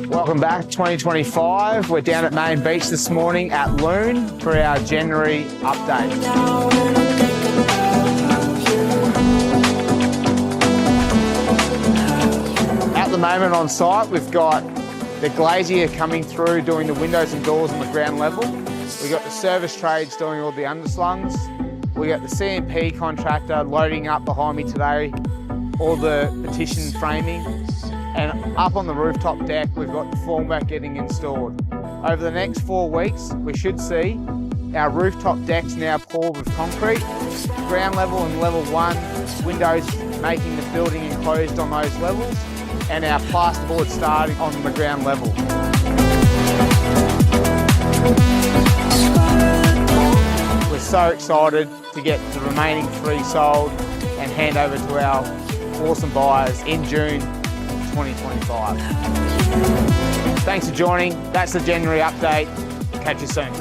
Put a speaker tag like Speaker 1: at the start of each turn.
Speaker 1: Welcome back, 2025. We're down at Main Beach this morning at Lune for our January update. At the moment on site, we've got the glazier coming through doing the windows and doors on the ground level. We've got the service trades doing all the underslungs. We got the CMP contractor loading up behind me today, all the petition framing. And up on the rooftop deck, we've got the formwork getting installed. Over the next 4 weeks, we should see our rooftop decks now poured with concrete, ground level and level 1, windows making the building enclosed on those levels, and our plasterboard starting on the ground level. We're so excited to get the remaining 3 sold and hand over to our awesome buyers in June 2025. Thanks for joining. That's the January update. Catch you soon.